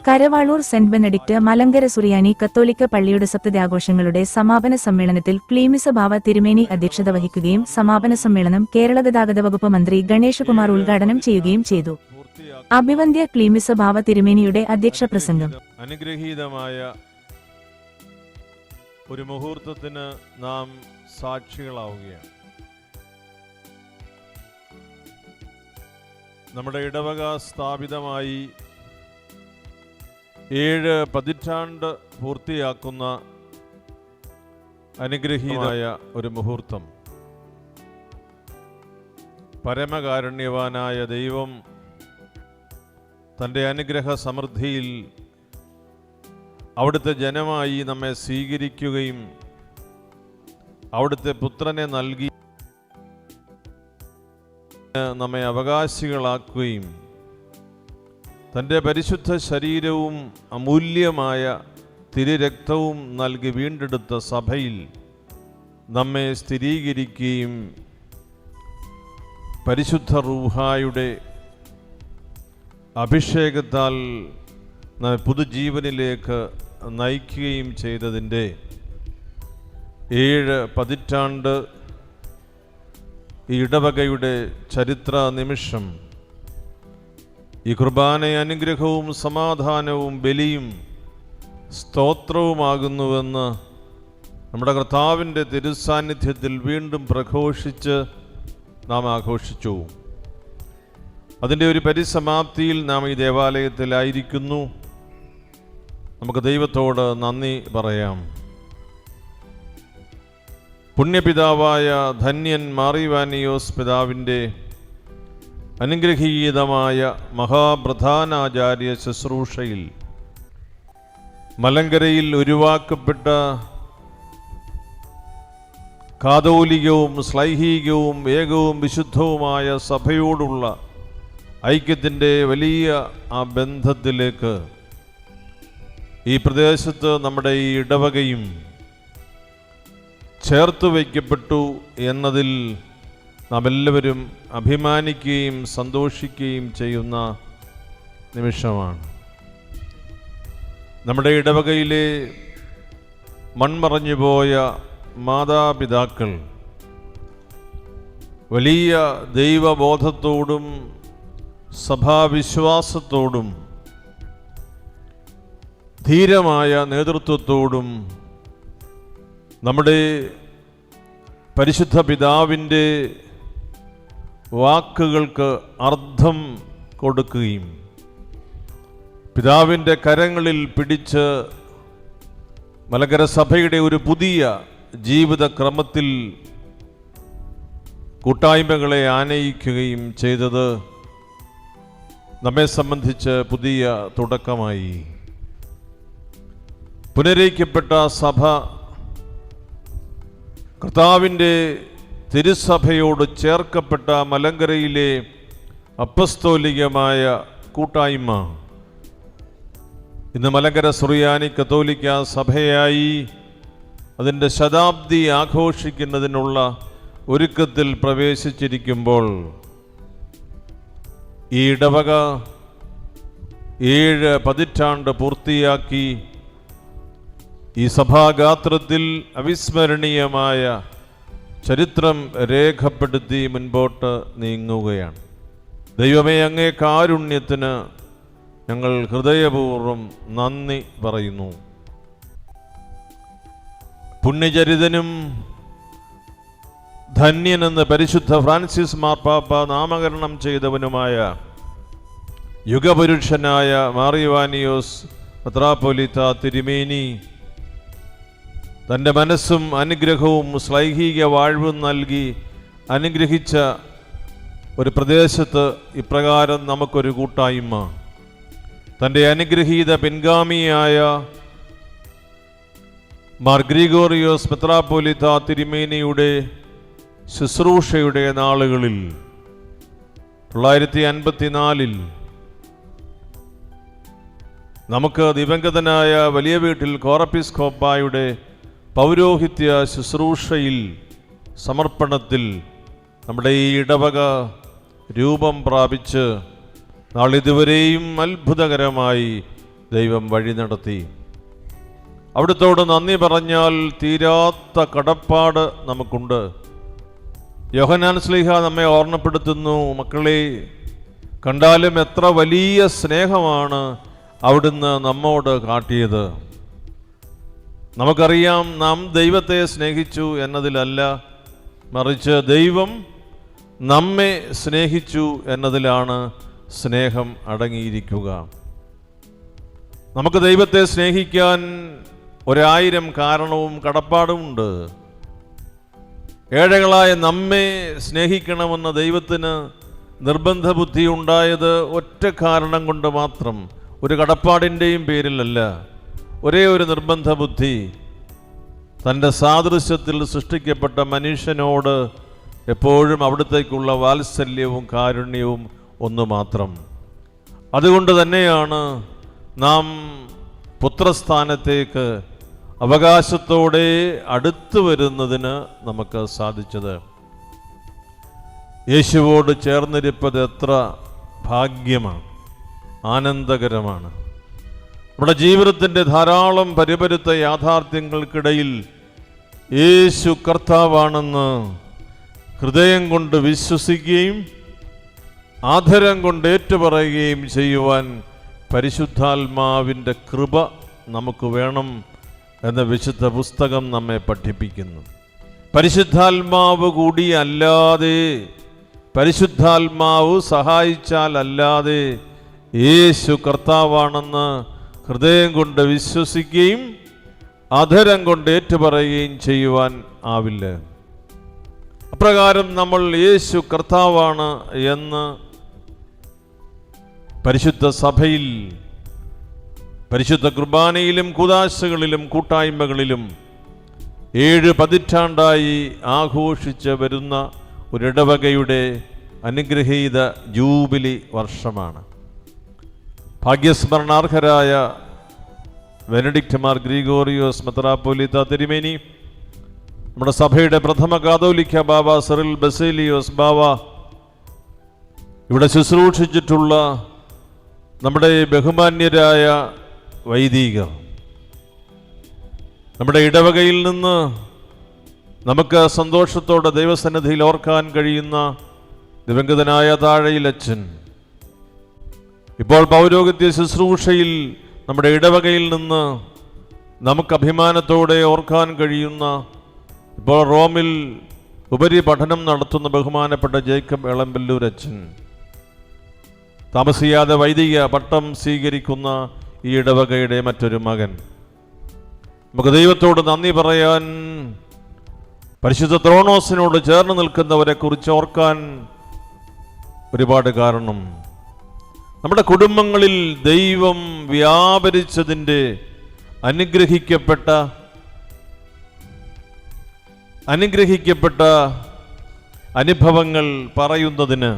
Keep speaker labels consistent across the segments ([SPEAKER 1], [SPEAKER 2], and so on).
[SPEAKER 1] Karavaloor saint Benedict Malankara സുറിയാനി കത്തോലിക്ക പള്ളിയുടെ സപ്തത്യാഘോഷങ്ങളുടെ സമാപന സമ്മേളനത്തിൽ ക്ലീമിസ ബാവ തിരുമേനി അധ്യക്ഷത വഹിക്കുകയും സമാപന സമ്മേളനം കേരള ഗതാഗത വകുപ്പ് മന്ത്രി ഗണേശകുമാർ ഉദ്ഘാടനം ചെയ്യുകയും ചെയ്തു. അഭിവന്ദ്യ ക്ലീമിസ ബാവ തിരുമേനിയുടെ അധ്യക്ഷ പ്രസംഗം.
[SPEAKER 2] അനുഗ്രഹീതമായ ഒരു മുഹൂർത്തത്തിന് നാം സാക്ഷികളാവുകയാണ്. നമ്മുടെ ഇടവക സ്ഥാപിതമായി 7 പതിറ്റാണ്ട് പൂർത്തിയാക്കുന്ന അനുഗ്രഹീതമായ ഒരു മുഹൂർത്തം. പരമകാരുണ്യവാനായ ദൈവം തൻ്റെ അനുഗ്രഹ സമൃദ്ധിയിൽ അവിടുത്തെ ജനമായി നമ്മെ സ്വീകരിക്കുകയും അവിടുത്തെ പുത്രനെ നൽകി നമ്മെ അവകാശികളാക്കുകയും തൻ്റെ പരിശുദ്ധ ശരീരവും അമൂല്യമായ തിരുരക്തവും നൽകി വീണ്ടെടുത്ത സഭയിൽ നമ്മെ സ്ഥിരീകരിക്കുകയും പരിശുദ്ധ റൂഹായുടെ അഭിഷേകത്താൽ പുതുജീവനിലേക്ക് നയിക്കുകയും ചെയ്തതിൻ്റെ 7 പതിറ്റാണ്ട് ഈ ഇടവകയുടെ ചരിത്ര നിമിഷം ഈ കുർബാന അനുഗ്രഹവും സമാധാനവും ബലിയും സ്തോത്രവുമാകുന്നുവെന്ന് നമ്മുടെ കർത്താവിൻ്റെ തിരുസാന്നിധ്യത്തിൽ വീണ്ടും പ്രഘോഷിച്ച് നാം ആഘോഷിച്ചു. അതിൻ്റെ ഒരു പരിസമാപ്തിയിൽ നാം ഈ ദേവാലയത്തിലായിരിക്കുന്നു. നമുക്ക് ദൈവത്തോട് നന്ദി പറയാം. പുണ്യപിതാവായ ധന്യൻ മാറിവാനിയോസ് പിതാവിൻ്റെ അനുഗ്രഹീതമായ മഹാപ്രധാനാചാര്യ ശുശ്രൂഷയിൽ മലങ്കരയിൽ ഉരുവാക്കപ്പെട്ട കാതോലികവും ശ്ലൈഹികവും ഏകവും വിശുദ്ധവുമായ സഭയോടുള്ള ഐക്യത്തിൻ്റെ വലിയ ആ ബന്ധത്തിലേക്ക് ഈ പ്രദേശത്ത് നമ്മുടെ ഈ ഇടവകയും ചേർത്ത് വയ്ക്കപ്പെട്ടു എന്നതിൽ നാം എല്ലാവരും അഭിമാനിക്കുകയും സന്തോഷിക്കുകയും ചെയ്യുന്ന നിമിഷമാണ്. നമ്മുടെ ഇടവകയിലെ മൺമറഞ്ഞുപോയ മാതാപിതാക്കൾ വലിയ ദൈവബോധത്തോടും സഭാവിശ്വാസത്തോടും ധീരമായ നേതൃത്വത്തോടും നമ്മുടെ പരിശുദ്ധ പിതാവിൻ്റെ വാക്കുകൾക്ക് അർത്ഥം കൊടുക്കുകയും പിതാവിൻ്റെ കരങ്ങളിൽ പിടിച്ച് മലങ്കര സഭയുടെ ഒരു പുതിയ ജീവിതക്രമത്തിൽ കൂട്ടായ്മകളെ ആനയിക്കുകയും ചെയ്തത് നമ്മെ സംബന്ധിച്ച് പുതിയ തുടക്കമായി. പുനരയിക്കപ്പെട്ട സഭ കർത്താവിൻ്റെ തിരുസഭയോട് ചേർക്കപ്പെട്ട മലങ്കരയിലെ അപ്പസ്തോലികമായ കൂട്ടായ്മ ഇന്ന് മലങ്കര സുറിയാനി കത്തോലിക്ക സഭയായി അതിൻ്റെ ശതാബ്ദി ആഘോഷിക്കുന്നതിനുള്ള ഒരുക്കത്തിൽ പ്രവേശിച്ചിരിക്കുമ്പോൾ ഈ ഇടവക 7 പതിറ്റാണ്ട് പൂർത്തിയാക്കി ഈ സഭാഗാത്രത്തിൽ അവിസ്മരണീയമായ ചരിത്രം രേഖപ്പെടുത്തി മുൻപോട്ട് നീങ്ങുകയാണ്. ദൈവമേ, അങ്ങേ കാരുണ്യത്തിന് ഞങ്ങൾ ഹൃദയപൂർവ്വം നന്ദി പറയുന്നു. പുണ്യചരിതനും ധന്യനെന്ന് പരിശുദ്ധ ഫ്രാൻസിസ് മാർപ്പാപ്പ നാമകരണം ചെയ്തവനുമായ യുഗപുരുഷനായ മാറിവാനിയോസ് മെത്രാപ്പൊലീത്ത തിരുമേനി തൻ്റെ മനസ്സും അനുഗ്രഹവും ശ്ലൈഹിക വാഴ്വും നൽകി അനുഗ്രഹിച്ച ഒരു പ്രദേശത്ത് ഇപ്രകാരം നമുക്കൊരു കൂട്ടായ്മ തൻ്റെ അനുഗ്രഹീത പിൻഗാമിയായ മാർ ഗ്രിഗോറിയോസ് മെത്രാപ്പൊലീത്ത തിരുമേനിയുടെ ശുശ്രൂഷയുടെ നാളുകളിൽ 1954 നമുക്ക് ദിവംഗതനായ വലിയ വീട്ടിൽ കോറപ്പിസ്കോപ്പായുടെ പൗരോഹിത്യ ശുശ്രൂഷയിൽ സമർപ്പണത്തിൽ നമ്മുടെ ഈ ഇടവക രൂപം പ്രാപിച്ച് നാളിതുവരെയും അത്ഭുതകരമായി ദൈവം വഴി നടത്തി. അവിടുത്തോട് നന്ദി പറഞ്ഞാൽ തീരാത്ത കടപ്പാട് നമുക്കുണ്ട്. യോഹന്നാൻ ശ്ലീഹ നമ്മെ ഓർമ്മപ്പെടുത്തുന്നു, മക്കളെ, കണ്ടാലും എത്ര വലിയ സ്നേഹമാണ് അവിടുന്ന് നമ്മോട് കാട്ടിയത്. നമുക്കറിയാം, നാം ദൈവത്തെ സ്നേഹിച്ചു എന്നതിലല്ല, മറിച്ച് ദൈവം നമ്മെ സ്നേഹിച്ചു എന്നതിലാണ് സ്നേഹം അടങ്ങിയിരിക്കുക. നമുക്ക് ദൈവത്തെ സ്നേഹിക്കാൻ 1000 കാരണവും കടപ്പാടുമുണ്ട്. ഏഴകളായ നമ്മെ സ്നേഹിക്കണമെന്ന ദൈവത്തിന് നിർബന്ധ ബുദ്ധി ഉണ്ടായത് ഒറ്റ കാരണം കൊണ്ട് മാത്രം, ഒരു കടപ്പാടിൻ്റെയും പേരിലല്ല. ഒരേ ഒരു നിർബന്ധ ബുദ്ധി, തൻ്റെ സാദൃശ്യത്തിൽ സൃഷ്ടിക്കപ്പെട്ട മനുഷ്യനോട് എപ്പോഴും അവിടത്തേക്കുള്ള വാത്സല്യവും കാരുണ്യവും ഒന്ന് മാത്രം. അതുകൊണ്ട് തന്നെയാണ് നാം പുത്രസ്ഥാനത്തേക്ക് അവകാശത്തോടെ അടുത്തു വരുന്നതിന് നമുക്ക് സാധിച്ചത്. യേശുവോട് ചേർന്നിരിപ്പത് എത്ര ഭാഗ്യമാണ്, ആനന്ദകരമാണ്. നമ്മുടെ ജീവിതത്തിൻ്റെ ധാരാളം പരിപരുത്ത യാഥാർത്ഥ്യങ്ങൾക്കിടയിൽ യേശു കർത്താവാണെന്ന് ഹൃദയം കൊണ്ട് വിശ്വസിക്കുകയും ആദരം കൊണ്ട് ഏറ്റുപറയുകയും ചെയ്യുവാൻ പരിശുദ്ധാത്മാവിൻ്റെ കൃപ നമുക്ക് വേണം എന്ന വിശുദ്ധ പുസ്തകം നമ്മെ പഠിപ്പിക്കുന്നു. പരിശുദ്ധാത്മാവ് കൂടി അല്ലാതെ, പരിശുദ്ധാത്മാവ് സഹായിച്ചാൽ അല്ലാതെ യേശു കർത്താവാണെന്ന് ഹൃദയം കൊണ്ട് വിശ്വസിക്കുകയും അധരം കൊണ്ട് ഏറ്റുപറയുകയും ചെയ്യുവാൻ ആവില്ല. അപ്രകാരം നമ്മൾ യേശു കർത്താവാണ് എന്ന് പരിശുദ്ധ സഭയിൽ, പരിശുദ്ധ കുർബാനയിലും കൂദാശകളിലും കൂട്ടായ്മകളിലും 7 പതിറ്റാണ്ടായി ആഘോഷിച്ച് വരുന്ന ഒരിടവകയുടെ അനുഗ്രഹീത ജൂബിലി വർഷമാണ്. ഭാഗ്യസ്മരണാർഹരായ ബെനഡിക്റ്റ് മാർ ഗ്രിഗോറിയോസ് മെത്രാപ്പോലീത്ത തിരുമേനി, നമ്മുടെ സഭയുടെ പ്രഥമ കാതോലിക്ക ബാബ സിറിൽ ബസേലിയോസ് ബാവ, ഇവിടെ ശുശ്രൂഷിച്ചിട്ടുള്ള നമ്മുടെ ബഹുമാന്യരായ വൈദികർ, നമ്മുടെ ഇടവകയിൽ നിന്ന് നമുക്ക് സന്തോഷത്തോടെ ദൈവസന്നിധിയിൽ ഓർക്കാൻ കഴിയുന്ന ദിവംഗതനായ താഴയിലച്ചൻ, ഇപ്പോൾ പൗരോഹിത്യ ശുശ്രൂഷയിൽ നമ്മുടെ ഇടവകയിൽ നിന്ന് നമുക്ക് അഭിമാനത്തോടെ ഓർക്കാൻ കഴിയുന്ന, ഇപ്പോൾ റോമിൽ ഉപരിപഠനം നടത്തുന്ന ബഹുമാനപ്പെട്ട ജേക്കബ് എളമ്പല്ലൂർ അച്ഛൻ, താമസിയാതെ വൈദിക പട്ടം സ്വീകരിക്കുന്ന ഈ ഇടവകയുടെ മറ്റൊരു മകൻ. നമുക്ക് ദൈവത്തോട് നന്ദി പറയാൻ, പരിശുദ്ധ ത്രോണോസിനോട് ചേർന്ന് നിൽക്കുന്നവരെ കുറിച്ച് ഓർക്കാൻ ഒരുപാട് കാരണം. നമ്മുടെ കുടുംബങ്ങളിൽ ദൈവം വ്യാപരിച്ചതിൻ്റെ അനുഗ്രഹിക്കപ്പെട്ട അനുഭവങ്ങൾ പറയുന്നതിന്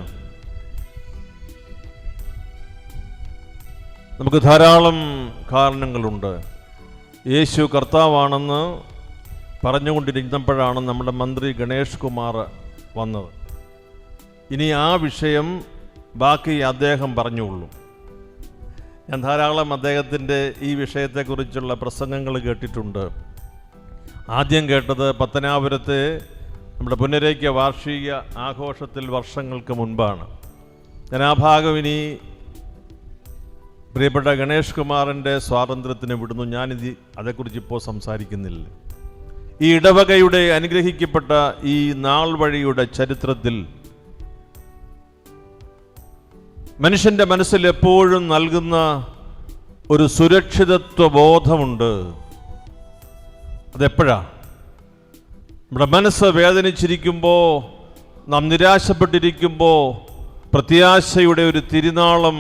[SPEAKER 2] നമുക്ക് ധാരാളം കാരണങ്ങളുണ്ട്. യേശു കർത്താവാണെന്ന് പറഞ്ഞുകൊണ്ടിരുന്നപ്പോഴാണ് നമ്മുടെ മന്ത്രി ഗണേഷ് കുമാർ വന്നത്. ഇനി ആ വിഷയം ബാക്കി അദ്ദേഹം പറഞ്ഞുള്ളൂ. ഞാൻ ധാരാളം അദ്ദേഹത്തിൻ്റെ ഈ വിഷയത്തെക്കുറിച്ചുള്ള പ്രസംഗങ്ങൾ കേട്ടിട്ടുണ്ട്. ആദ്യം കേട്ടത് പത്തനാപുരത്തെ നമ്മുടെ പുനരൈക്യ വാർഷിക ആഘോഷത്തിൽ വർഷങ്ങൾക്ക് മുൻപാണ്. ഞാൻ ആ ഭാഗം ഇനി പ്രിയപ്പെട്ട ഗണേഷ് കുമാറിൻ്റെ സ്വാതന്ത്ര്യത്തിന് വിടുന്നു. ഞാനിത് അതേക്കുറിച്ച് ഇപ്പോൾ സംസാരിക്കുന്നില്ല. ഈ ഇടവകയുടെ അനുഗ്രഹിക്കപ്പെട്ട ഈ നാൾ വഴിയുടെ ചരിത്രത്തിൽ മനുഷ്യൻ്റെ മനസ്സിൽ എപ്പോഴും നൽകുന്ന ഒരു സുരക്ഷിതത്വ ബോധമുണ്ട്. അതെപ്പോഴാ? നമ്മുടെ മനസ്സ് വേദനിച്ചിരിക്കുമ്പോൾ, നാം നിരാശപ്പെട്ടിരിക്കുമ്പോൾ, പ്രത്യാശയുടെ ഒരു തിരുനാളം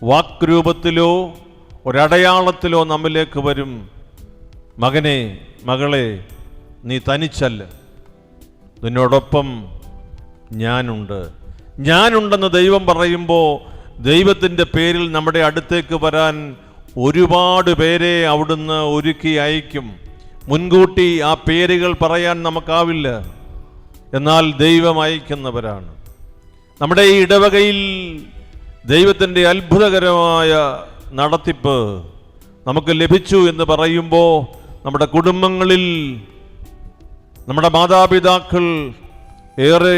[SPEAKER 2] വാക്രൂപത്തിലോ ഒരടയാളത്തിലോ നമ്മിലേക്ക് വരും. മകനെ, മകളെ, നീ തനിച്ചല്ല, നിന്നോടൊപ്പം ഞാനുണ്ടെന്ന് ദൈവം പറയുമ്പോൾ, ദൈവത്തിൻ്റെ പേരിൽ നമ്മുടെ അടുത്തേക്ക് വരാൻ ഒരുപാട് പേരെ അവിടുന്ന് ഒരുക്കി അയക്കും. മുൻകൂട്ടി ആ പേരുകൾ പറയാൻ നമുക്കാവില്ല, എന്നാൽ ദൈവം അയക്കുന്നവരാണ്. നമ്മുടെ ഈ ഇടവകയിൽ ദൈവത്തിൻ്റെ അത്ഭുതകരമായ നടത്തിപ്പ് നമുക്ക് ലഭിച്ചു എന്ന് പറയുമ്പോൾ നമ്മുടെ കുടുംബങ്ങളിൽ നമ്മുടെ മാതാപിതാക്കൾ ഏറെ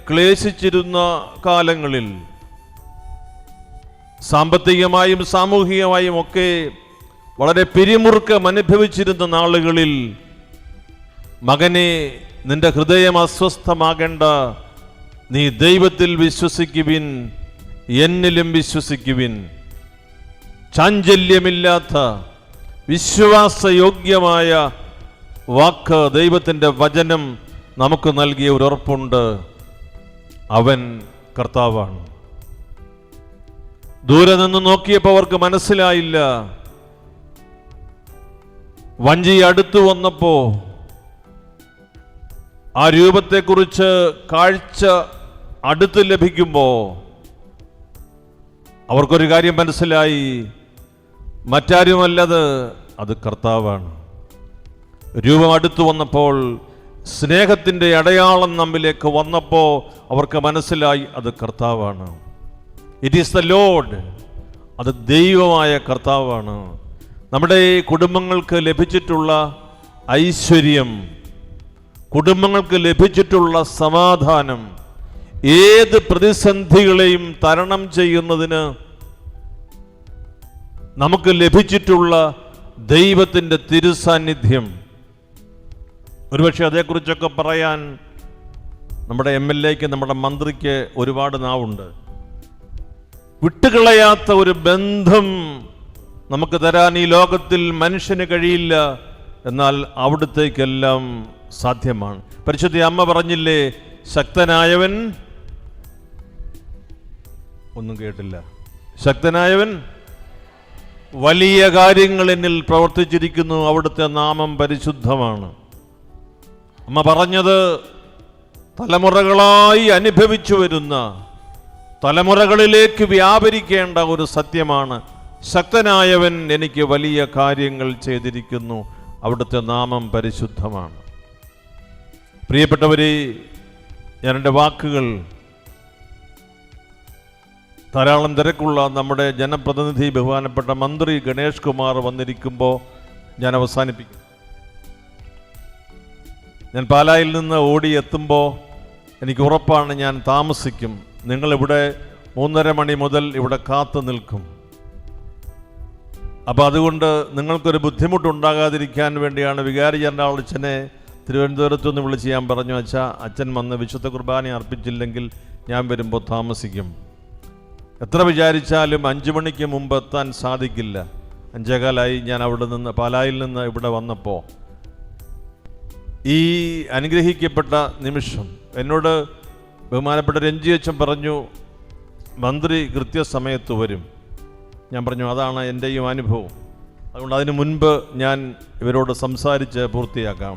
[SPEAKER 2] ക്ലേശിച്ചിരുന്ന കാലങ്ങളിൽ, സാമ്പത്തികമായും സാമൂഹികമായും ഒക്കെ വളരെ പിരിമുറുക്കം അനുഭവിച്ചിരുന്ന നാളുകളിൽ, മകനെ, നിന്റെ ഹൃദയം അസ്വസ്ഥമാകേണ്ട, നീ ദൈവത്തിൽ വിശ്വസിക്കുവിൻ, എന്നിലും വിശ്വസിക്കുവിൻ. ചാഞ്ചല്യമില്ലാത്ത വിശ്വാസയോഗ്യമായ വാക്ക്, ദൈവത്തിൻ്റെ വചനം നമുക്ക് നൽകിയ ഒരു ഉറപ്പുണ്ട്. അവൻ കർത്താവാണ്. ദൂരെ നിന്ന് നോക്കിയപ്പോൾ അവർക്ക് മനസ്സിലായില്ല. വഞ്ചി അടുത്തു വന്നപ്പോ ആ രൂപത്തെക്കുറിച്ച് കാഴ്ച അടുത്ത് ലഭിക്കുമ്പോൾ അവർക്കൊരു കാര്യം മനസ്സിലായി, മറ്റാരുമല്ലത്, അത് കർത്താവാണ്. രൂപം അടുത്തു വന്നപ്പോൾ, സ്നേഹത്തിൻ്റെ അടയാളം നമ്മിലേക്ക് വന്നപ്പോൾ അവർക്ക് മനസ്സിലായി, അത് കർത്താവാണ്. It is the Lord. അത് ദൈവമായ കർത്താവാണ്. നമ്മുടെ കുടുംബങ്ങൾക്ക് ലഭിച്ചിട്ടുള്ള ഐശ്വര്യം, കുടുംബങ്ങൾക്ക് ലഭിച്ചിട്ടുള്ള സമാധാനം, ഏത് പ്രതിസന്ധികളെയും തരണം ചെയ്യുന്നതിന് നമുക്ക് ലഭിച്ചിട്ടുള്ള ദൈവത്തിൻ്റെ തിരുസാന്നിധ്യം. ഒരുപക്ഷെ അതേക്കുറിച്ചൊക്കെ പറയാൻ നമ്മുടെ MLAക്ക്, നമ്മുടെ മന്ത്രിക്ക് ഒരുപാട് നാവുണ്ട്. വിട്ടുകളയാത്ത ഒരു ബന്ധം നമുക്ക് തരാൻ ഈ ലോകത്തിൽ മനുഷ്യന് കഴിയില്ല. എന്നാൽ അവിടുത്തേക്കെല്ലാം സാധ്യമാണ്. പരിശുദ്ധ അമ്മ പറഞ്ഞില്ലേ, ശക്തനായവൻ, ഒന്നും കേട്ടില്ല, ശക്തനായവൻ വലിയ കാര്യങ്ങൾ എന്നിൽ പ്രവർത്തിച്ചിരിക്കുന്നു, അവിടുത്തെ നാമം പരിശുദ്ധമാണ്. അമ്മ പറഞ്ഞത് തലമുറകളായി അനുഭവിച്ചു വരുന്ന, തലമുറകളിലേക്ക് വ്യാപരിക്കേണ്ട ഒരു സത്യമാണ്. ശക്തനായവൻ എനിക്ക് വലിയ കാര്യങ്ങൾ ചെയ്തിരിക്കുന്നു, അവിടുത്തെ നാമം പരിശുദ്ധമാണ്. പ്രിയപ്പെട്ടവരെ, ഞാൻ എൻ്റെ വാക്കുകൾ ധാരാളം തിരക്കുള്ള നമ്മുടെ ജനപ്രതിനിധി ബഹുമാനപ്പെട്ട മന്ത്രി ഗണേഷ് കുമാർ വന്നിരിക്കുമ്പോൾ ഞാൻ അവസാനിപ്പിക്കും. ഞാൻ പാലായിൽ നിന്ന് ഓടിയെത്തുമ്പോൾ എനിക്ക് ഉറപ്പാണ് ഞാൻ താമസിക്കും. നിങ്ങളിവിടെ 3:30 മണി മുതൽ ഇവിടെ കാത്തു നിൽക്കും. അപ്പോൾ അതുകൊണ്ട് നിങ്ങൾക്കൊരു ബുദ്ധിമുട്ടുണ്ടാകാതിരിക്കാൻ വേണ്ടിയാണ് വികാരി ജനറൽ അച്ഛനെ തിരുവനന്തപുരത്തു നിന്ന് വിളിച്ച് ഞാൻ പറഞ്ഞു, അച്ഛൻ വന്ന് വിശുദ്ധ കുർബാന അർപ്പിച്ചില്ലെങ്കിൽ ഞാൻ വരുമ്പോൾ താമസിക്കും. എത്ര വിചാരിച്ചാലും 5 മണിക്ക് മുമ്പ് എത്താൻ സാധിക്കില്ല. 5:15 ഞാൻ അവിടെ നിന്ന് പാലായിൽ നിന്ന് ഇവിടെ വന്നപ്പോൾ ഈ അനുഗ്രഹിക്കപ്പെട്ട നിമിഷം എന്നോട് ബഹുമാനപ്പെട്ട രഞ്ജി അച്ഛൻ പറഞ്ഞു, മന്ത്രി കൃത്യസമയത്ത് വരും. ഞാൻ പറഞ്ഞു, അതാണ് എൻ്റെയും അനുഭവം. അതുകൊണ്ട് അതിനു മുൻപ് ഞാൻ ഇവരോട് സംസാരിച്ച് പൂർത്തിയാക്കാം.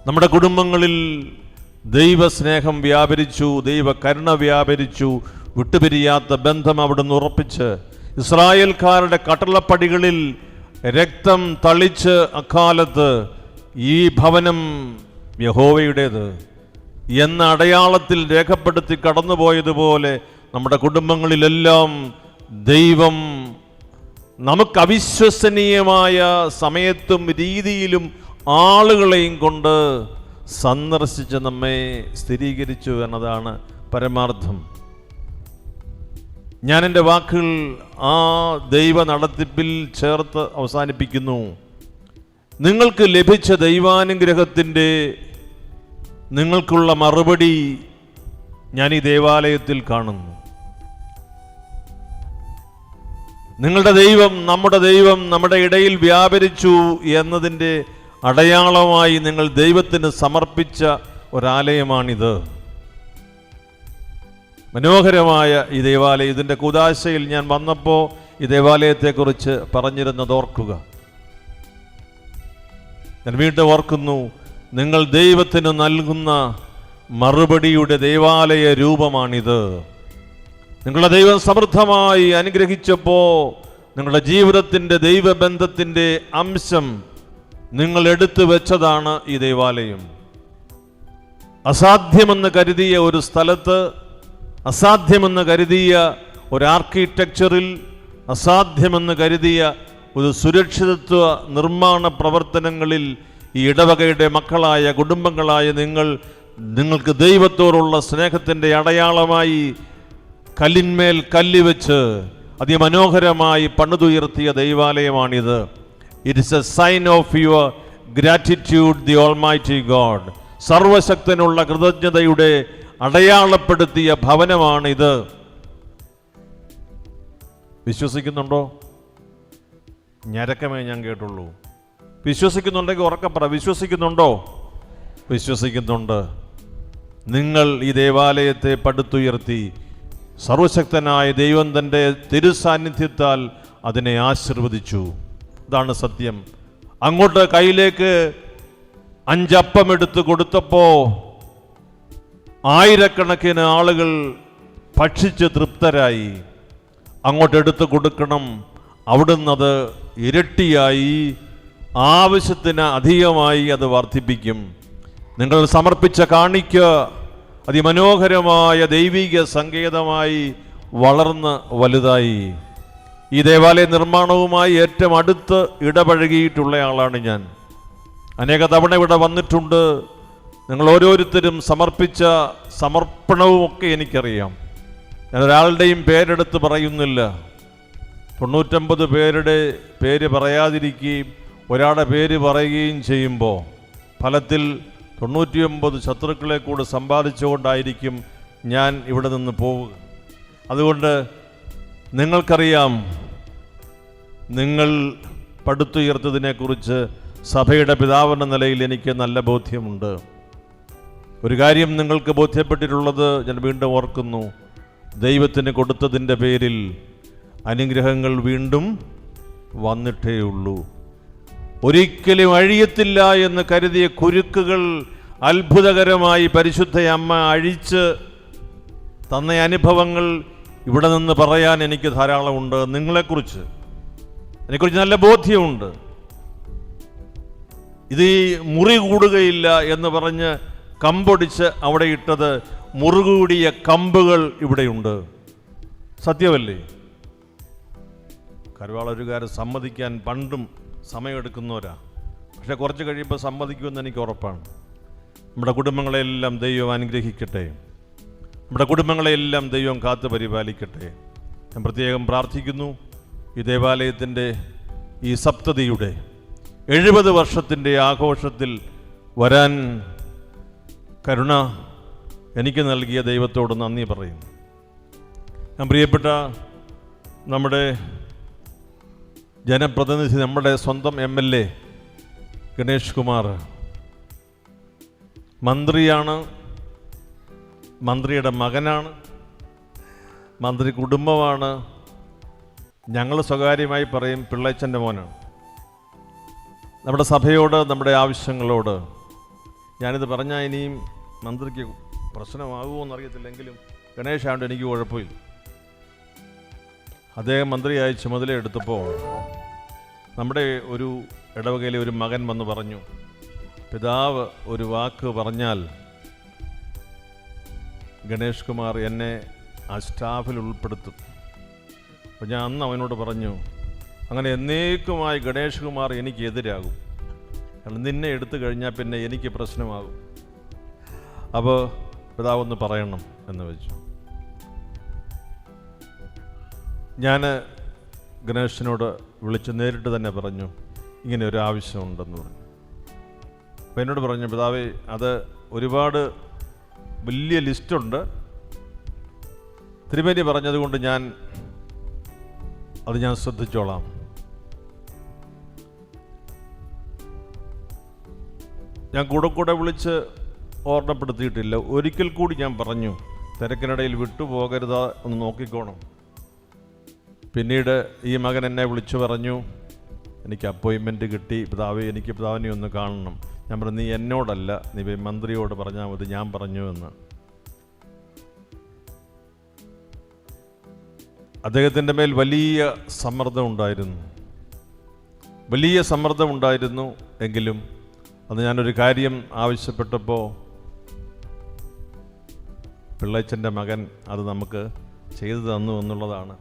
[SPEAKER 2] നമ്മുടെ കുടുംബങ്ങളിൽ ദൈവസ്നേഹം വ്യാപരിച്ചു, ദൈവകരുണ വ്യാപരിച്ചു, വിട്ടുപിരിയാത്ത ബന്ധം അവിടുന്ന് ഉറപ്പിച്ച് ഇസ്രായേൽക്കാരുടെ കട്ടളപ്പടികളിൽ രക്തം തളിച്ച് അക്കാലത്ത് ഈ ഭവനം യഹോവയുടേത് എന്ന അടയാളത്തിൽ രേഖപ്പെടുത്തി കടന്നുപോയതുപോലെ നമ്മുടെ കുടുംബങ്ങളിലെല്ലാം ദൈവം നമുക്ക് അവിശ്വസനീയമായ സമയത്തും രീതിയിലും ആളുകളെയും കൊണ്ട് സന്ദർശിച്ച് നമ്മെ സ്ഥിരീകരിച്ചു എന്നതാണ് പരമാർത്ഥം. ഞാൻ എൻ്റെ വാക്കുകൾ ആ ദൈവ നടത്തിപ്പിൽ ചേർത്ത് അവസാനിപ്പിക്കുന്നു. നിങ്ങൾക്ക് ലഭിച്ച ദൈവാനുഗ്രഹത്തിൻ്റെ നിങ്ങൾക്കുള്ള മറുപടി ഞാൻ ഈ ദേവാലയത്തിൽ കാണുന്നു. നിങ്ങളുടെ ദൈവം, നമ്മുടെ ഇടയിൽ വ്യാപരിച്ചു എന്നതിൻ്റെ അടയാളമായി നിങ്ങൾ ദൈവത്തിന് സമർപ്പിച്ച ഒരാലയമാണിത്. മനോഹരമായ ഈ ദേവാലയം, ഇതിൻ്റെ കുദാശയിൽ ഞാൻ വന്നപ്പോൾ ഈ ദേവാലയത്തെക്കുറിച്ച് പറഞ്ഞിരുന്നത് ഓർക്കുക. ഞാൻ വീണ്ടും ഓർക്കുന്നു, നിങ്ങൾ ദൈവത്തിന് നൽകുന്ന മറുപടിയുടെ ദേവാലയ രൂപമാണിത്. നിങ്ങളുടെ ദൈവം സമൃദ്ധമായി അനുഗ്രഹിച്ചപ്പോൾ നിങ്ങളുടെ ജീവിതത്തിൻ്റെ ദൈവബന്ധത്തിൻ്റെ അംശം നിങ്ങൾ എടുത്തു വെച്ചതാണ് ഈ ദേവാലയം. അസാധ്യമെന്ന് കരുതിയ ഒരു സ്ഥലത്ത്, അസാധ്യമെന്ന് കരുതിയ ഒരു ആർക്കിടെക്ചറിൽ അസാധ്യമെന്ന് കരുതിയ ഒരു സുരക്ഷിതത്വ നിർമ്മാണ പ്രവർത്തനങ്ങളിൽ ഈ ഇടവകയുടെ മക്കളായ കുടുംബങ്ങളായ നിങ്ങൾക്ക് ദൈവത്തോടുള്ള സ്നേഹത്തിൻ്റെ അടയാളമായി കല്ലിന്മേൽ കല്ല് വെച്ച് അതിമനോഹരമായി പണിതുയർത്തിയ ദൈവാലയമാണിത്. It is a sign of your gratitude the almighty God. സർവശക്തനുള്ള കൃതജ്ഞതയുടെ അടയാളപ്പെടുത്തിയ ഭവനമാണിത്. വിശ്വസിക്കുന്നുണ്ടോ? ഞരക്കമേ ഞാൻ കേട്ടുള്ളൂ. വിശ്വസിക്കുന്നുണ്ടെങ്കിൽ ഉറക്കപ്പറ. വിശ്വസിക്കുന്നുണ്ടോ? വിശ്വസിക്കുന്നുണ്ട്. നിങ്ങൾ ഈ ദേവാലയത്തെ പടുത്തുയർത്തി സർവശക്തനായ ദൈവം തൻ്റെ തിരുസാന്നിധ്യത്താൽ അതിനെ ആശീർവദിച്ചു. ഇതാണ് സത്യം. അങ്ങോട്ട് കയ്യിലേക്ക് 5 അപ്പം എടുത്ത് കൊടുത്തപ്പോൾ ആയിരക്കണക്കിന് ആളുകൾ ഭക്ഷിച്ച് തൃപ്തരായി. അങ്ങോട്ട് എടുത്ത് കൊടുക്കണം. അവിടുന്ന് അത് ഇരട്ടിയായി ആവശ്യത്തിന് അധികമായി അത് വർദ്ധിപ്പിക്കും. നിങ്ങൾ സമർപ്പിച്ച കാണിക്ക അതിമനോഹരമായ ദൈവിക സങ്കേതമായി വളർന്ന് വലുതായി. ഈ ദേവാലയ നിർമ്മാണവുമായി ഏറ്റവും അടുത്ത് ഇടപഴകിയിട്ടുള്ള ആളാണ് ഞാൻ. അനേക തവണ ഇവിടെ വന്നിട്ടുണ്ട്. നിങ്ങൾ ഓരോരുത്തരും സമർപ്പിച്ച സമർപ്പണവുമൊക്കെ എനിക്കറിയാം. ഞാൻ ഒരാളുടെയും പേരെടുത്ത് പറയുന്നില്ല. 99 പേരുടെ പേര് പറയാതിരിക്കുകയും ഒരാളുടെ പേര് പറയുകയും ചെയ്യുമ്പോൾ ഫലത്തിൽ 99 ശത്രുക്കളെ കൂടെ സമ്പാദിച്ചുകൊണ്ടായിരിക്കും ഞാൻ ഇവിടെ നിന്ന് പോവുക. അതുകൊണ്ട് നിങ്ങൾക്കറിയാം, നിങ്ങൾ പടുത്തുയർത്തതിനെക്കുറിച്ച് സഭയുടെ പിതാവെന്ന നിലയിൽ എനിക്ക് നല്ല ബോധ്യമുണ്ട്. ഒരു കാര്യം നിങ്ങൾക്ക് ബോധ്യപ്പെട്ടിട്ടുള്ളത് ഞാൻ വീണ്ടും ഓർക്കുന്നു. ദൈവത്തിന് കൊടുത്തതിൻ്റെ പേരിൽ അനുഗ്രഹങ്ങൾ വീണ്ടും വന്നിട്ടേ ഉള്ളൂ. ഒരിക്കലും അഴിയത്തില്ല എന്ന് കരുതിയ കുരുക്കുകൾ അത്ഭുതകരമായി പരിശുദ്ധ അമ്മ അഴിച്ച് തന്ന അനുഭവങ്ങൾ ഇവിടെ നിന്ന് പറയാൻ എനിക്ക് ധാരാളമുണ്ട്. നിങ്ങളെക്കുറിച്ച് അതിനെക്കുറിച്ച് നല്ല ബോധ്യമുണ്ട്. ഇത് ഈ മുറി കൂടുകയില്ല എന്ന് പറഞ്ഞ് കമ്പൊടിച്ച് അവിടെ ഇട്ടത് മുറുകൂടിയ കമ്പുകൾ ഇവിടെയുണ്ട്. സത്യമല്ലേ? കരുവാളൂരുകാരെ സമ്മതിക്കാൻ പണ്ടും സമയമെടുക്കുന്നവരാ. പക്ഷെ കുറച്ച് കഴിയുമ്പോൾ സമ്മതിക്കുമെന്ന് എനിക്ക് ഉറപ്പാണ്. നമ്മുടെ കുടുംബങ്ങളെല്ലാം ദൈവം അനുഗ്രഹിക്കട്ടെ. നമ്മുടെ കുടുംബങ്ങളെല്ലാം ദൈവം കാത്തു പരിപാലിക്കട്ടെ. ഞാൻ പ്രത്യേകം പ്രാർത്ഥിക്കുന്നു. ഈ ദേവാലയത്തിൻ്റെ ഈ സപ്തതിയുടെ 70 വർഷത്തിൻ്റെ ആഘോഷത്തിൽ വരാൻ കരുണ എനിക്ക് നൽകിയ ദൈവത്തോട് നന്ദി പറയും. ഞാൻ പ്രിയപ്പെട്ട നമ്മുടെ ജനപ്രതിനിധി, നമ്മുടെ സ്വന്തം MLA ഗണേഷ് കുമാർ മന്ത്രിയാണ്, മന്ത്രിയുടെ മകനാണ്, മന്ത്രി കുടുംബമാണ്. ഞങ്ങൾ സ്വകാര്യമായി പറയും പിള്ളേച്ചൻ്റെ മോനാണ്. നമ്മുടെ സഭയോട്, നമ്മുടെ ആവശ്യങ്ങളോട് ഞാനിത് പറഞ്ഞാൽ ഇനിയും മന്ത്രിക്ക് പ്രശ്നമാകുമോ എന്നറിയത്തില്ലെങ്കിലും ഗണേശാണ്ട് എനിക്ക് കുഴപ്പമില്ല. അദ്ദേഹം മന്ത്രിയായി ചുമതലയെടുത്തപ്പോൾ നമ്മുടെ ഒരു ഇടവകയിലെ ഒരു മകൻ വന്ന് പറഞ്ഞു, പിതാവ് ഒരു വാക്ക് പറഞ്ഞാൽ ഗണേഷ് കുമാർ എന്നെ ആ സ്റ്റാഫിൽ ഉൾപ്പെടുത്തും. അപ്പോൾ ഞാൻ അന്ന് അവനോട് പറഞ്ഞു, അങ്ങനെ എന്നേക്കുമായി ഗണേഷ് കുമാർ എനിക്ക് എതിരാകും. കാരണം നിന്നെ എടുത്തു കഴിഞ്ഞാൽ പിന്നെ എനിക്ക് പ്രശ്നമാകും. അപ്പോൾ പിതാവൊന്ന് പറയണം എന്ന് വെച്ചു. ഞാൻ ഗണേഷിനോട് വിളിച്ച് നേരിട്ട് തന്നെ പറഞ്ഞു, ഇങ്ങനെ ഒരു ആവശ്യമുണ്ടെന്ന് പറഞ്ഞു. അപ്പോൾ എന്നോട് പറഞ്ഞു, പിതാവേ അത് ഒരുപാട് വലിയ ലിസ്റ്റുണ്ട്, തിരുമേനി പറഞ്ഞതുകൊണ്ട് ഞാൻ ശ്രദ്ധിച്ചോളാം. ഞാൻ കൂടെ വിളിച്ച് ഓർമ്മപ്പെടുത്തിയിട്ടില്ല. ഒരിക്കൽ കൂടി ഞാൻ പറഞ്ഞു, തിരക്കിനിടയിൽ വിട്ടുപോകരുത്, ഒന്ന് നോക്കിക്കോണം. പിന്നീട് ഈ മകൻ എന്നെ വിളിച്ചു പറഞ്ഞു, എനിക്ക് അപ്പോയിൻമെൻറ്റ് കിട്ടി, പിതാവേ എനിക്ക് പിതാവിനെ ഒന്ന് കാണണം. ഞാൻ പറഞ്ഞു, നീ എന്നോടല്ല, നീ മന്ത്രിയോട് പറഞ്ഞാൽ മതി, ഞാൻ പറഞ്ഞു എന്ന്. അദ്ദേഹത്തിൻ്റെ മേൽ വലിയ സമ്മർദ്ദമുണ്ടായിരുന്നു. എങ്കിലും അത് ഞാനൊരു കാര്യം ആവശ്യപ്പെട്ടപ്പോൾ പിള്ളേച്ചൻ്റെ മകൻ അത് നമുക്ക് ചെയ്തു തന്നു എന്നുള്ളതാണ്.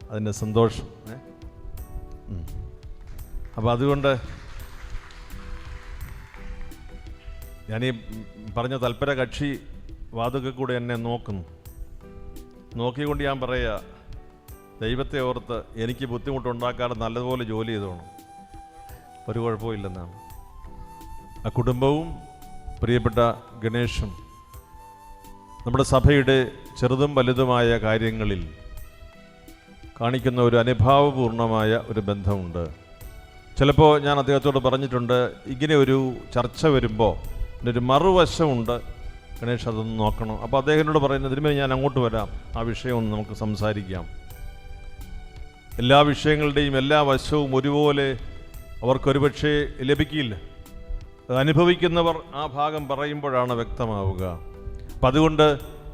[SPEAKER 2] അതിൻ്റെ സന്തോഷം. അപ്പോൾ അതുകൊണ്ട് ഞാനീ പറഞ്ഞ തൽപര കക്ഷി വാതുക്ക കൂടെ എന്നെ നോക്കിക്കൊണ്ട് ഞാൻ പറയുക, ദൈവത്തെ ഓർത്ത് എനിക്ക് ബുദ്ധിമുട്ടുണ്ടാക്കാതെ നല്ലതുപോലെ ജോലി ചെയ്തോണം, ഒരു കുഴപ്പമില്ലെന്നാണ്. ആ കുടുംബവും പ്രിയപ്പെട്ട ഗണേഷും നമ്മുടെ സഭയുടെ ചെറുതും വലുതുമായ കാര്യങ്ങളിൽ കാണിക്കുന്ന ഒരു അനുഭാവപൂർണമായ ഒരു ബന്ധമുണ്ട്. ചിലപ്പോൾ ഞാൻ അദ്ദേഹത്തോട് പറഞ്ഞിട്ടുണ്ട്, ഇങ്ങനെ ഒരു ചർച്ച വരുമ്പോൾ ഒരു മറുവശമുണ്ട് ഗണേഷ്, അതൊന്ന് നോക്കണം. അപ്പോൾ അദ്ദേഹത്തിനോട് പറയുന്നത്, ഇതിന്മേൽ ഞാൻ അങ്ങോട്ട് വരാം, ആ വിഷയം ഒന്ന് നമുക്ക് സംസാരിക്കാം. എല്ലാ വിഷയങ്ങളുടെയും എല്ലാ വശവും ഒരുപോലെ അവർക്കൊരുപക്ഷെ ലഭിക്കില്ല. അനുഭവിക്കുന്നവർ ആ ഭാഗം പറയുമ്പോഴാണ് വ്യക്തമാവുക. അപ്പം അതുകൊണ്ട്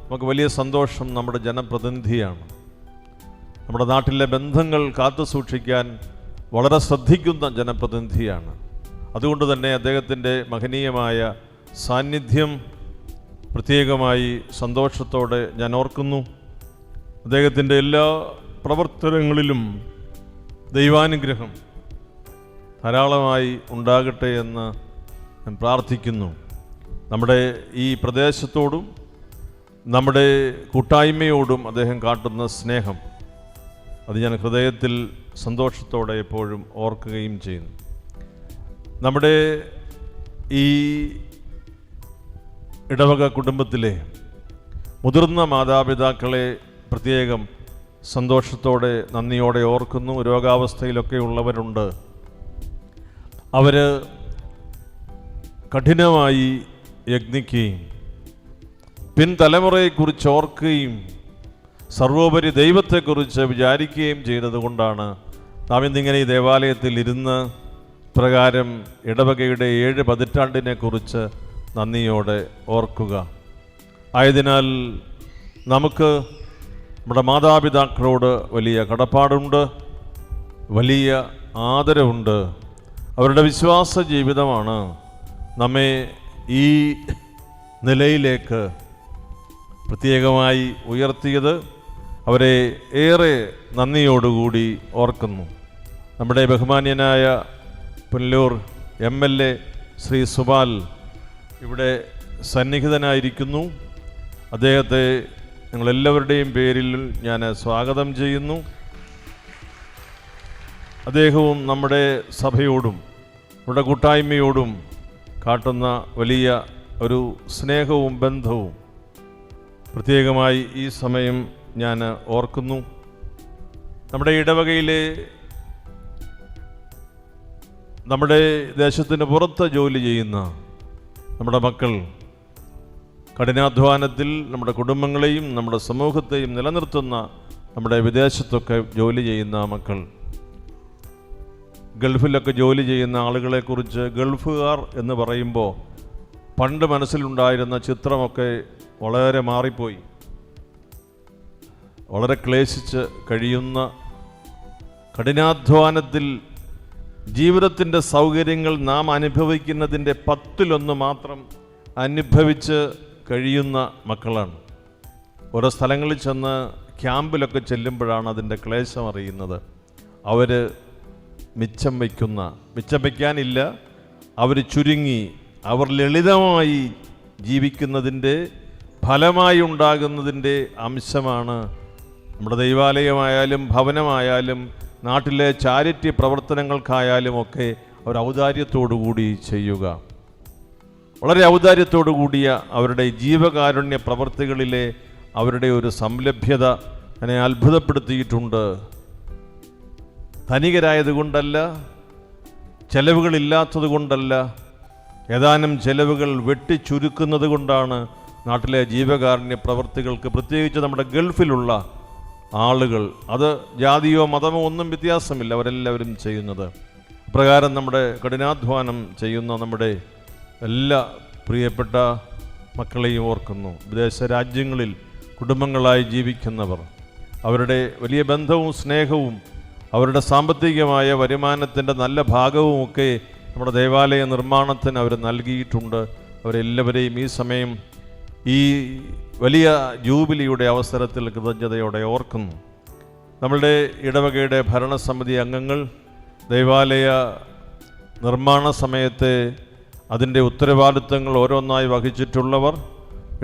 [SPEAKER 2] നമുക്ക് വലിയ സന്തോഷം, നമ്മുടെ ജനപ്രതിനിധിയാണ്. നമ്മുടെ നാട്ടിലെ ബന്ധങ്ങൾ കാത്തു സൂക്ഷിക്കാൻ വളരെ ശ്രദ്ധിക്കുന്ന ജനപ്രതിനിധിയാണ്. അതുകൊണ്ട് തന്നെ അദ്ദേഹത്തിൻ്റെ മഹനീയമായ സാന്നിധ്യം പ്രത്യേകമായി സന്തോഷത്തോടെ ഞാൻ ഓർക്കുന്നു. അദ്ദേഹത്തിൻ്റെ എല്ലാ പ്രവർത്തനങ്ങളിലും ദൈവാനുഗ്രഹം ധാരാളമായി ഉണ്ടാകട്ടെ എന്ന് ഞാൻ പ്രാർത്ഥിക്കുന്നു. നമ്മുടെ ഈ പ്രദേശത്തോടും നമ്മുടെ കൂട്ടായ്മയോടും അദ്ദേഹം കാട്ടുന്ന സ്നേഹം, അത് ഞാൻ ഹൃദയത്തിൽ സന്തോഷത്തോടെ എപ്പോഴും ഓർക്കുകയും ചെയ്യുന്നു. നമ്മുടെ ഈ ഇടവക കുടുംബത്തിലെ മുതിർന്ന മാതാപിതാക്കളെ പ്രത്യേകം സന്തോഷത്തോടെ നന്ദിയോടെ ഓർക്കുന്നു. രോഗാവസ്ഥയിലൊക്കെ ഉള്ളവരുണ്ട്. അവർ കഠിനമായി യജ്ഞിക്കുകയും പിൻതലമുറയെക്കുറിച്ച് ഓർക്കുകയും സർവോപരി ദൈവത്തെക്കുറിച്ച് വിചാരിക്കുകയും ചെയ്തതുകൊണ്ടാണ് നാം ഇന്നിങ്ങനെ ഈ ദേവാലയത്തിൽ ഇരുന്ന് പ്രകാരം ഇടവകയുടെ 7 പതിറ്റാണ്ടിനെക്കുറിച്ച് നന്ദിയോടെ ഓർക്കുക. ആയതിനാൽ നമുക്ക് നമ്മുടെ മാതാപിതാക്കളോട് വലിയ കടപ്പാടുണ്ട്, വലിയ ആദരവുണ്ട്. അവരുടെ വിശ്വാസ ജീവിതമാണ് നമ്മെ ഈ നിലയിലേക്ക് പ്രത്യേകമായി ഉയർത്തിയത്. അവരെ ഏറെ നന്ദിയോടുകൂടി ഓർക്കുന്നു. നമ്മുടെ ബഹുമാന്യനായ പുനലൂർ MLA ശ്രീ സുബാൽ ഇവിടെ സന്നിഹിതനായിരിക്കുന്നു. അദ്ദേഹത്തെ ഞങ്ങളെല്ലാവരുടെയും പേരിൽ ഞാൻ സ്വാഗതം ചെയ്യുന്നു. അദ്ദേഹവും നമ്മുടെ സഭയോടും നമ്മുടെ കൂട്ടായ്മയോടും കാട്ടുന്ന വലിയ ഒരു സ്നേഹവും ബന്ധവും പ്രത്യേകമായി ഈ സമയം ഞാൻ ഓർക്കുന്നു. നമ്മുടെ ഇടവകയിലെ നമ്മുടെ ദേശത്തിന് പുറത്ത് ജോലി ചെയ്യുന്ന നമ്മുടെ മക്കൾ, കഠിനാധ്വാനത്തിൽ നമ്മുടെ കുടുംബങ്ങളെയും നമ്മുടെ സമൂഹത്തെയും നിലനിർത്തുന്ന നമ്മുടെ വിദേശത്തൊക്കെ ജോലി ചെയ്യുന്ന മക്കൾ, ഗൾഫിലൊക്കെ ജോലി ചെയ്യുന്ന ആളുകളെക്കുറിച്ച് ഗൾഫുകാർ എന്ന് പറയുമ്പോൾ പണ്ട് മനസ്സിലുണ്ടായിരുന്ന ചിത്രമൊക്കെ വളരെ മാറിപ്പോയി. വളരെ ക്ലേശിച്ച് കഴിയുന്ന, കഠിനാധ്വാനത്തിൽ ജീവിതത്തിൻ്റെ സൗകര്യങ്ങൾ നാം അനുഭവിക്കുന്നതിൻ്റെ 10% മാത്രം അനുഭവിച്ച് കഴിയുന്ന മക്കളാണ്. ഓരോ സ്ഥലങ്ങളിൽ ചെന്ന് ക്യാമ്പിലൊക്കെ ചെല്ലുമ്പോഴാണ് അതിൻ്റെ ക്ലേശം അറിയുന്നത്. അവർ മിച്ചം വയ്ക്കാനില്ല, അവർ ചുരുങ്ങി, അവർ ലളിതമായി ജീവിക്കുന്നതിൻ്റെ ഫലമായി ഉണ്ടാകുന്നതിൻ്റെ അംശമാണ് നമ്മുടെ ദൈവാലയമായാലും ഭവനമായാലും നാട്ടിലെ ചാരിറ്റി പ്രവർത്തനങ്ങൾക്കായാലും ഒക്കെ അവർ ഔദാര്യത്തോടുകൂടി ചെയ്യുക. വളരെ ഔദാര്യത്തോടു കൂടിയ അവരുടെ ജീവകാരുണ്യ പ്രവർത്തികളിലെ അവരുടെ ഒരു സംലഭ്യത എന്നെ അത്ഭുതപ്പെടുത്തിയിട്ടുണ്ട്. ധനികരായതുകൊണ്ടല്ല, ചെലവുകളില്ലാത്തത് കൊണ്ടല്ല, ഏതാനും ചെലവുകൾ വെട്ടിച്ചുരുക്കുന്നത് കൊണ്ടാണ് നാട്ടിലെ ജീവകാരുണ്യ പ്രവർത്തികൾക്ക്, പ്രത്യേകിച്ച് നമ്മുടെ ഗൾഫിലുള്ള ആളുകൾ, അത് ജാതിയോ മതമോ ഒന്നും വ്യത്യാസമില്ല, അവരെല്ലാവരും ചെയ്യുന്നത്. പ്രകാരം നമ്മുടെ കഠിനാധ്വാനം ചെയ്യുന്ന നമ്മുടെ എല്ലാ പ്രിയപ്പെട്ട മക്കളെയും ഓർക്കുന്നു. വിദേശ രാജ്യങ്ങളിൽ കുടുംബങ്ങളായി ജീവിക്കുന്നവർ, അവരുടെ വലിയ ബന്ധവും സ്നേഹവും അവരുടെ സാമ്പത്തികമായ വരുമാനത്തിൻ്റെ നല്ല ഭാഗവുമൊക്കെ നമ്മുടെ ദേവാലയ നിർമ്മാണത്തിന് അവർ നൽകിയിട്ടുണ്ട്. അവരെല്ലാവരെയും ഈ സമയം ഈ വലിയ ജൂബിലിയുടെ അവസരത്തിൽ കൃതജ്ഞതയോടെ ഓർക്കുന്നു. നമ്മളുടെ ഇടവകയുടെ ഭരണസമിതി അംഗങ്ങൾ, ദൈവാലയ നിർമ്മാണ സമയത്തെ അതിൻ്റെ ഉത്തരവാദിത്തങ്ങൾ ഓരോന്നായി വഹിച്ചിട്ടുള്ളവർ,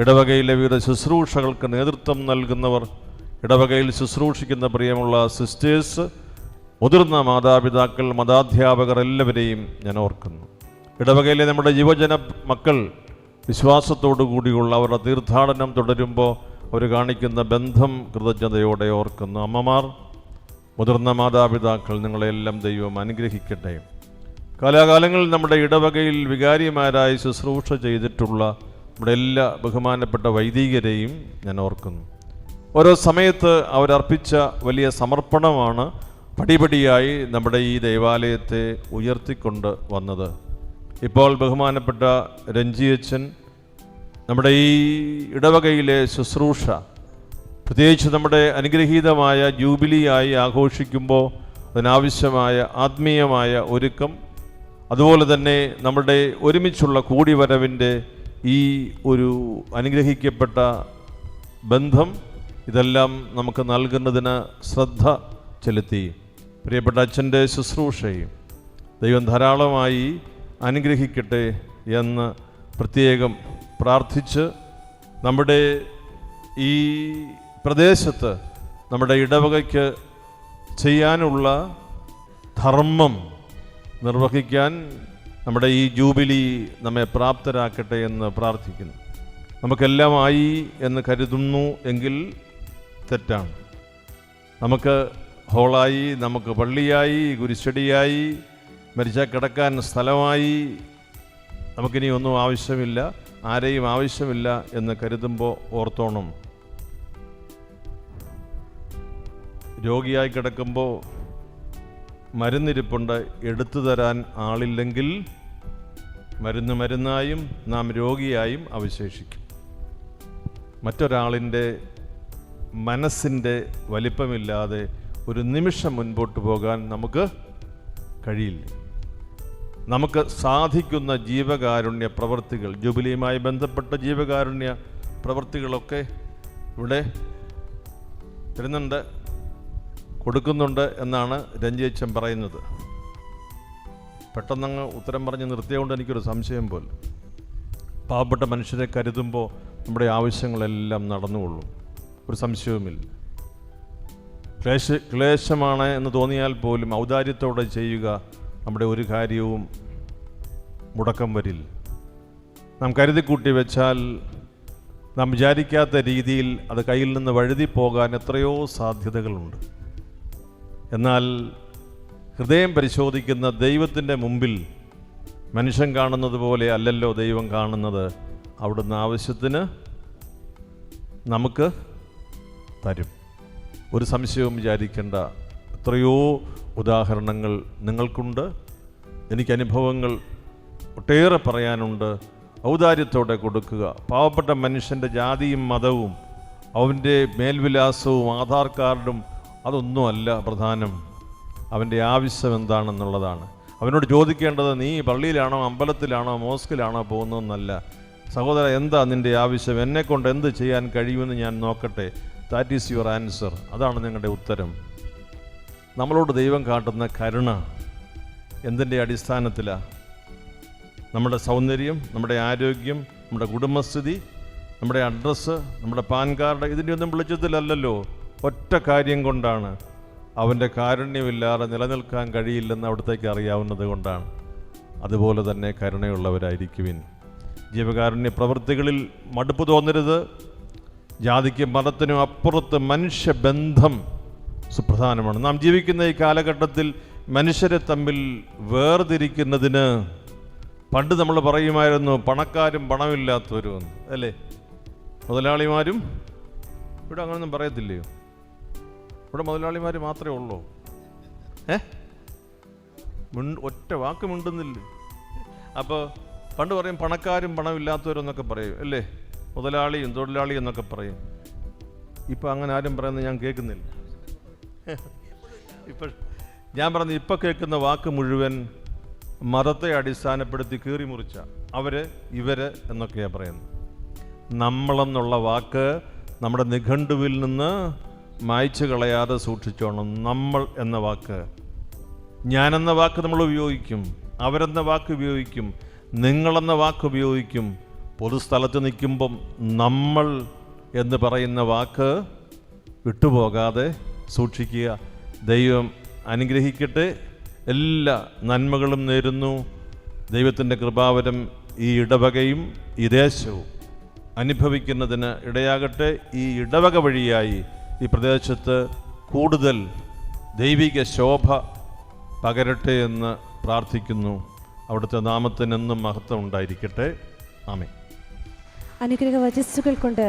[SPEAKER 2] ഇടവകയിലെ വിവിധ ശുശ്രൂഷകൾക്ക് നേതൃത്വം നൽകുന്നവർ, ഇടവകയിൽ ശുശ്രൂഷിക്കുന്ന പ്രിയമുള്ള സിസ്റ്റേഴ്സ്, മുതിർന്ന മാതാപിതാക്കൾ, മതാധ്യാപകർ എല്ലാവരെയും ഞാൻ ഓർക്കുന്നു. ഇടവകയിലെ നമ്മുടെ യുവജന മക്കൾ വിശ്വാസത്തോടു കൂടിയുള്ള അവരുടെ തീർത്ഥാടനം തുടരുമ്പോൾ അവർ കാണിക്കുന്ന ബന്ധം കൃതജ്ഞതയോടെ ഓർക്കുന്നു. അമ്മമാർ, മുതിർന്ന മാതാപിതാക്കൾ, നിങ്ങളെല്ലാം ദൈവം അനുഗ്രഹിക്കട്ടെ. കാലാകാലങ്ങളിൽ നമ്മുടെ ഇടവകയിൽ വികാരിമാരായി ശുശ്രൂഷ ചെയ്തിട്ടുള്ള നമ്മുടെ എല്ലാ ബഹുമാനപ്പെട്ട വൈദികരെയും ഞാൻ ഓർക്കുന്നു. ഓരോ സമയത്ത് അവരർപ്പിച്ച വലിയ സമർപ്പണമാണ് പടിപടിയായി നമ്മുടെ ഈ ദൈവാലയത്തെ ഉയർത്തിക്കൊണ്ട് വന്നത്. ഇപ്പോൾ ബഹുമാനപ്പെട്ട രഞ്ജിയച്ചൻ നമ്മുടെ ഈ ഇടവകയിലെ ശുശ്രൂഷ, പ്രത്യേകിച്ച് നമ്മുടെ അനുഗ്രഹീതമായ ജൂബിലിയായി ആഘോഷിക്കുമ്പോൾ അതിനാവശ്യമായ ആത്മീയമായ ഒരുക്കം, അതുപോലെ തന്നെ നമ്മുടെ ഒരുമിച്ചുള്ള കൂടിവരവിൻ്റെ ഈ ഒരു അനുഗ്രഹിക്കപ്പെട്ട ബന്ധം, ഇതെല്ലാം നമുക്ക് നൽകുന്നതിന് ശ്രദ്ധ ചെലുത്തി. പ്രിയപ്പെട്ട അച്ഛൻ്റെ ശുശ്രൂഷയും ദൈവം ധാരാളമായി അനുഗ്രഹിക്കട്ടെ എന്ന് പ്രത്യേകം പ്രാർത്ഥിച്ച്, നമ്മുടെ ഈ പ്രദേശത്ത് നമ്മുടെ ഇടവകയ്ക്ക് ചെയ്യാനുള്ള ധർമ്മം നിർവഹിക്കാൻ നമ്മുടെ ഈ ജൂബിലി നമ്മെ പ്രാപ്തരാക്കട്ടെ എന്ന് പ്രാർത്ഥിക്കുന്നു. നമുക്കെല്ലാം ആയി എന്ന് കരുതുന്നു എങ്കിൽ തെറ്റാണ്. നമുക്ക് ഹോളായി, നമുക്ക് പള്ളിയായി, കുരിശടിയായി, മരിച്ചാൽ കിടക്കാൻ സ്ഥലമായി, നമുക്കിനി ഒന്നും ആവശ്യമില്ല, ആരെയും ആവശ്യമില്ല എന്ന് കരുതുമ്പോൾ ഓർത്തോണം, രോഗിയായി കിടക്കുമ്പോൾ മരുന്നിരിപ്പുണ്ട്, എടുത്തു തരാൻ ആളില്ലെങ്കിൽ മരുന്നായും നാം രോഗിയായും അവശേഷിക്കും. മറ്റൊരാളിൻ്റെ മനസ്സിൻ്റെ വലിപ്പമില്ലാതെ ഒരു നിമിഷം മുൻപോട്ട് പോകാൻ നമുക്ക് കഴിയില്ല. നമുക്ക് സാധിക്കുന്ന ജീവകാരുണ്യ പ്രവൃത്തികൾ, ജൂബിലിയുമായി ബന്ധപ്പെട്ട ജീവകാരുണ്യ പ്രവൃത്തികളൊക്കെ ഇവിടെ തരുന്നുണ്ട്, കൊടുക്കുന്നുണ്ട് എന്നാണ് രഞ്ജിയച്ചൻ പറയുന്നത്. പെട്ടെന്നങ്ങ് ഉത്തരം പറഞ്ഞ് നിർത്തിയതുകൊണ്ട് എനിക്കൊരു സംശയം പോലെ. പാവപ്പെട്ട മനുഷ്യരെ കരുതുമ്പോൾ നമ്മുടെ ആവശ്യങ്ങളെല്ലാം നടന്നുകൊള്ളും, ഒരു സംശയവുമില്ല. ക്ലേശമാണ് എന്ന് തോന്നിയാൽ പോലും ഔദാര്യത്തോടെ ചെയ്യുക, നമ്മുടെ ഒരു കാര്യവും മുടക്കം വരില്ല. നാം കരുതിക്കൂട്ടി വെച്ചാൽ നാം വിചാരിക്കാത്ത രീതിയിൽ അത് കയ്യിൽ നിന്ന് വഴുതി പോകാൻ എത്രയോ സാധ്യതകളുണ്ട്. എന്നാൽ ഹൃദയം പരിശോധിക്കുന്ന ദൈവത്തിൻ്റെ മുമ്പിൽ മനുഷ്യൻ കാണുന്നത് പോലെ അല്ലല്ലോ ദൈവം കാണുന്നത്. അവിടുന്ന് ആവശ്യത്തിന് നമുക്ക് തരും, ഒരു സംശയവും വിചാരിക്കേണ്ട. എത്രയോ ഉദാഹരണങ്ങൾ നിങ്ങൾക്കുണ്ട്, എനിക്ക് അനുഭവങ്ങൾ ഒട്ടേറെ പറയാനുണ്ട്. ഔദാര്യത്തോടെ കൊടുക്കുക. പാവപ്പെട്ട മനുഷ്യൻ്റെ ജാതിയും മതവും അവൻ്റെ മേൽവിലാസവും ആധാർ കാർഡും അതൊന്നുമല്ല പ്രധാനം, അവൻ്റെ ആവശ്യം എന്താണെന്നുള്ളതാണ്. അവനോട് ചോദിക്കേണ്ടത് നീ പള്ളിയിലാണോ, അമ്പലത്തിലാണോ, മോസ്കിലാണോ പോകുന്നതെന്നല്ല. സഹോദര, എന്താ നിൻ്റെ ആവശ്യം? എന്നെക്കൊണ്ട് എന്ത് ചെയ്യാൻ കഴിയുമെന്ന് ഞാൻ നോക്കട്ടെ. That is your answer. അതാണ് നിങ്ങളുടെ ഉത്തരം. നമ്മളോട് ദൈവം കാട്ടുന്ന കരുണ എന്തിൻ്റെ അടിസ്ഥാനത്തിലാണ്? നമ്മുടെ സൗന്ദര്യം, നമ്മുടെ ആരോഗ്യം, നമ്മുടെ കുടുംബസ്ഥിതി, നമ്മുടെ അഡ്രസ്സ്, നമ്മുടെ പാൻ കാർഡ്, ഇതിൻ്റെ ഒന്നും വെളിച്ചത്തിലല്ലല്ലോ. ഒറ്റ കാര്യം കൊണ്ടാണ്, അവൻ്റെ കാരുണ്യമില്ലാതെ നിലനിൽക്കാൻ കഴിയില്ലെന്ന് അവിടത്തേക്ക് അറിയാവുന്നത് കൊണ്ടാണ്. അതുപോലെ തന്നെ കരുണയുള്ളവരായിരിക്കുവിൻ. ജീവകാരുണ്യ പ്രവൃത്തികളിൽ മടുപ്പ് തോന്നരുത്. ജാതിക്കും മതത്തിനും അപ്പുറത്ത് മനുഷ്യബന്ധം സുപ്രധാനമാണ്. നാം ജീവിക്കുന്ന ഈ കാലഘട്ടത്തിൽ മനുഷ്യരെ തമ്മിൽ വേർതിരിക്കുന്നതിന് പണ്ട് നമ്മൾ പറയുമായിരുന്നു പണക്കാരും പണമില്ലാത്തവരും, അല്ലേ? മുതലാളിമാരും. ഇവിടെ അങ്ങനൊന്നും പറയത്തില്ലയോ? ഇവിടെ മുതലാളിമാർ മാത്രമേ ഉള്ളൂ. ഒറ്റ വാക്ക് മിണ്ടുന്നില്ല. അപ്പോൾ പണ്ട് പറയും പണക്കാരും പണമില്ലാത്തവരും എന്നൊക്കെ പറയും, അല്ലേ? മുതലാളിയും തൊഴിലാളിയും എന്നൊക്കെ പറയും. ഇപ്പം അങ്ങനെ ആരും പറയുന്നത് ഞാൻ കേൾക്കുന്നില്ല. ഇപ്പം ഞാൻ പറഞ്ഞു, ഇപ്പം കേൾക്കുന്ന വാക്ക് മുഴുവൻ മതത്തെ അടിസ്ഥാനപ്പെടുത്തി കീറി മുറിച്ച അവര് ഇവര് എന്നൊക്കെയാണ് പറയുന്നത്. നമ്മളെന്നുള്ള വാക്ക് നമ്മുടെ നിഘണ്ടുവിൽ നിന്ന് മായ്ച്ചു കളയാതെ സൂക്ഷിച്ചോണം. നമ്മൾ എന്ന വാക്ക്, ഞാനെന്ന വാക്ക് നമ്മൾ ഉപയോഗിക്കും, അവരെന്ന വാക്ക് ഉപയോഗിക്കും, നിങ്ങളെന്ന വാക്ക് ഉപയോഗിക്കും. പൊതുസ്ഥലത്ത് നിൽക്കുമ്പം നമ്മൾ എന്ന് പറയുന്ന വാക്ക് വിട്ടുപോകാതെ സൂക്ഷിക്കുക. ദൈവം അനുഗ്രഹിക്കട്ടെ. എല്ലാ നന്മകളും നേരുന്നു. ദൈവത്തിൻ്റെ കൃപാവരം ഈ ഇടവകയും ഈ ദേശവും അനുഭവിക്കുന്നതിന് ഇടയാകട്ടെ. ഈ ഇടവക വഴിയായി ഈ പ്രദേശത്ത് കൂടുതൽ ദൈവിക ശോഭ പകരട്ടെ എന്ന് പ്രാർത്ഥിക്കുന്നു. അവിടുത്തെ നാമത്തിനെന്നും മഹത്വം ഉണ്ടായിരിക്കട്ടെ. ആമേൻ.
[SPEAKER 3] അനുഗ്രഹ വചസ്സുകൾ കൊണ്ട്